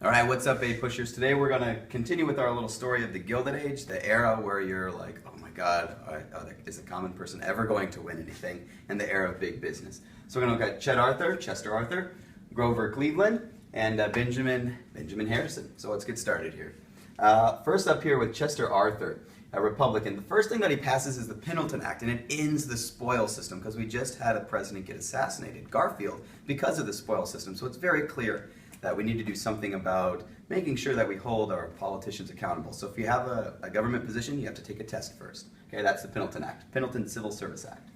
All right, what's up, A Pushers? Today we're going to continue with our little story of the Gilded Age, the era where you're like, oh my God, is a common person ever going to win anything? And the era of big business. So we're going to look at Chester Arthur, Grover Cleveland, and Benjamin Harrison. So let's get started here. First up here with Chester Arthur, a Republican. The first thing that he passes is the Pendleton Act, and it ends the spoil system because we just had a president get assassinated, Garfield, because of the spoil system. So it's very clear that we need to do something about making sure that we hold our politicians accountable. So if you have a government position, you have to take a test first. Okay, that's the Pendleton Act, Pendleton Civil Service Act.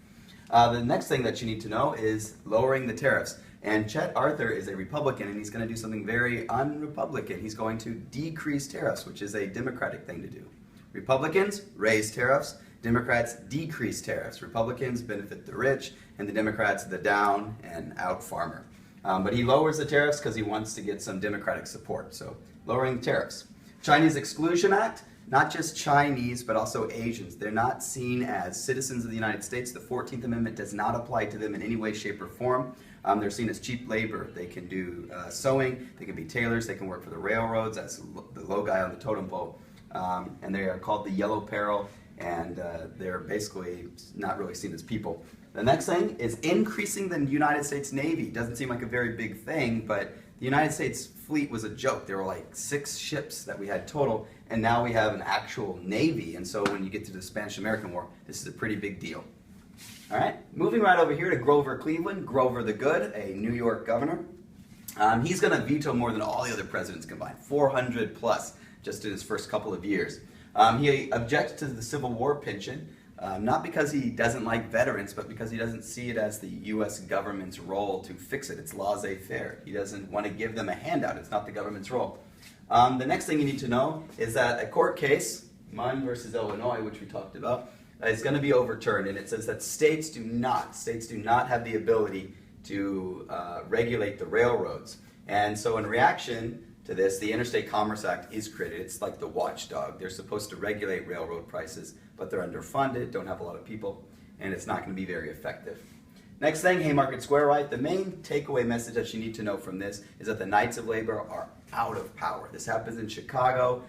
The next thing that you need to know is lowering the tariffs. And Chet Arthur is a Republican, and he's going to do something very un-Republican. He's going to decrease tariffs, which is a Democratic thing to do. Republicans raise tariffs, Democrats decrease tariffs. Republicans benefit the rich, and the Democrats the down and out farmer. But he lowers the tariffs because he wants to get some Democratic support. So lowering the tariffs. Chinese Exclusion Act, not just Chinese, but also Asians. They're not seen as citizens of the United States. The 14th Amendment does not apply to them in any way, shape, or form. They're seen as cheap labor. They can do sewing, they can be tailors, they can work for the railroads as the low guy on the totem pole. And they are called the Yellow Peril, and they're basically not really seen as people. The next thing is increasing the United States Navy. Doesn't seem like a very big thing, but the United States fleet was a joke. There were like 6 ships that we had total, and now we have an actual Navy. And so when you get to the Spanish-American War, this is a pretty big deal. All right, moving right over here to Grover Cleveland, Grover the Good, a New York governor. He's going to veto more than all the other presidents combined, 400 plus just in his first couple of years. He objects to the Civil War pension. Not because he doesn't like veterans, but because he doesn't see it as the U.S. government's role to fix it. It's laissez-faire. He doesn't want to give them a handout. It's not the government's role. The next thing you need to know is that a court case, Munn versus Illinois, which we talked about, is going to be overturned. And it says that states do not have the ability to regulate the railroads. And so in reaction to this, the Interstate Commerce Act is created. It's like the watchdog. They're supposed to regulate railroad prices, but they're underfunded, don't have a lot of people, and it's not going to be very effective. Next thing, Haymarket Square Riot. The main takeaway message that you need to know from this is that the Knights of Labor are out of power. This happens in Chicago.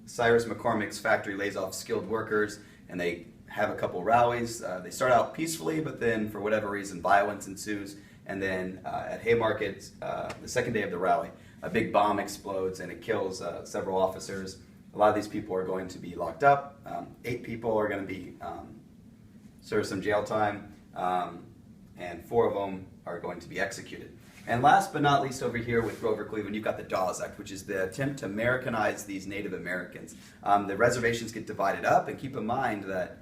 Cyrus McCormick's factory lays off skilled workers, and they have a couple rallies. They start out peacefully, but then for whatever reason, violence ensues. And then at Haymarket, the second day of the rally, a big bomb explodes and it kills several officers. A lot of these people are going to be locked up. 8 people are going to be serve some jail time, and 4 of them are going to be executed. And last but not least over here with Grover Cleveland, you've got the Dawes Act, which is the attempt to Americanize these Native Americans. The reservations get divided up, and keep in mind that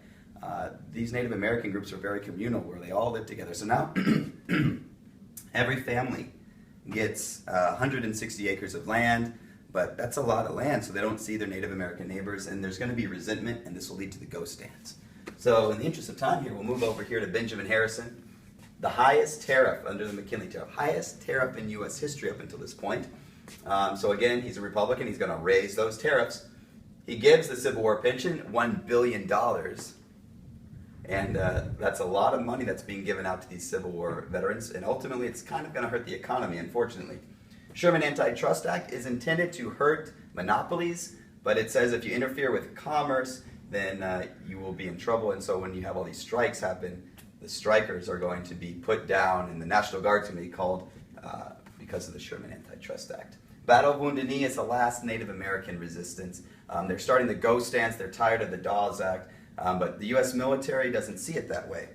these Native American groups are very communal, where they all live together. So now every family gets 160 acres of land, but that's a lot of land, so they don't see their Native American neighbors, and there's going to be resentment, and this will lead to the ghost dance. So in the interest of time here, we'll move over here to Benjamin Harrison. The highest tariff under the McKinley tariff, highest tariff in U.S. history up until this point. So again, he's a Republican. He's going to raise those tariffs. He gives the Civil War pension $1 billion, and that's a lot of money that's being given out to these Civil War veterans, and ultimately it's kind of going to hurt the economy, unfortunately. Sherman Antitrust Act is intended to hurt monopolies, but it says if you interfere with commerce, then you will be in trouble. And so when you have all these strikes happen, the strikers are going to be put down, and the National Guard's going to be called because of the Sherman Antitrust Act. Battle of Wounded Knee is the last Native American resistance. They're starting the ghost dance. They're tired of the Dawes Act, but the U.S. military doesn't see it that way.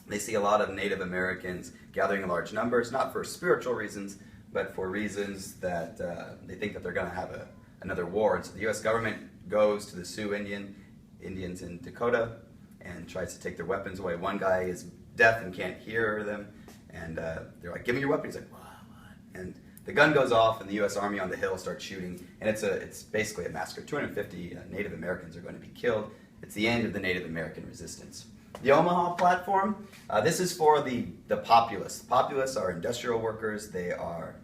They see a lot of Native Americans gathering in large numbers, not for spiritual reasons, but for reasons that they think that they're going to have another war. And so the U.S. government goes to the Sioux Indians in Dakota and tries to take their weapons away. One guy is deaf and can't hear them, and they're like, "Give me your weapon." He's like, "What?" And the gun goes off, and the U.S. Army on the hill starts shooting, and it's basically a massacre. 250 Native Americans are going to be killed. It's the end of the Native American resistance. The Omaha Platform, this is for the populace. The populace are industrial workers, they are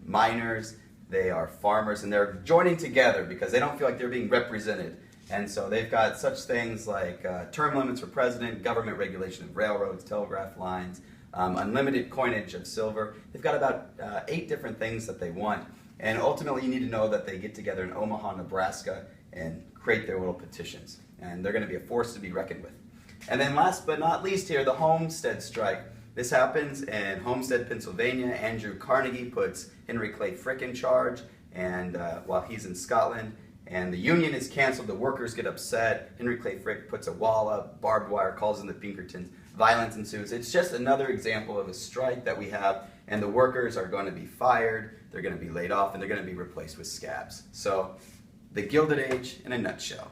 miners, they are farmers, and they're joining together because they don't feel like they're being represented. And so they've got such things like term limits for president, government regulation of railroads, telegraph lines, unlimited coinage of silver. They've got about 8 different things that they want. And ultimately, you need to know that they get together in Omaha, Nebraska, and create their little petitions. And they're going to be a force to be reckoned with. And then last but not least here, the Homestead Strike. This happens in Homestead, Pennsylvania. Andrew Carnegie puts Henry Clay Frick in charge, and while he's in Scotland. And the union is canceled, the workers get upset, Henry Clay Frick puts a wall up, barbed wire, calls in the Pinkertons, violence ensues. It's just another example of a strike that we have, and the workers are going to be fired, they're going to be laid off, and they're going to be replaced with scabs. So, the Gilded Age in a nutshell.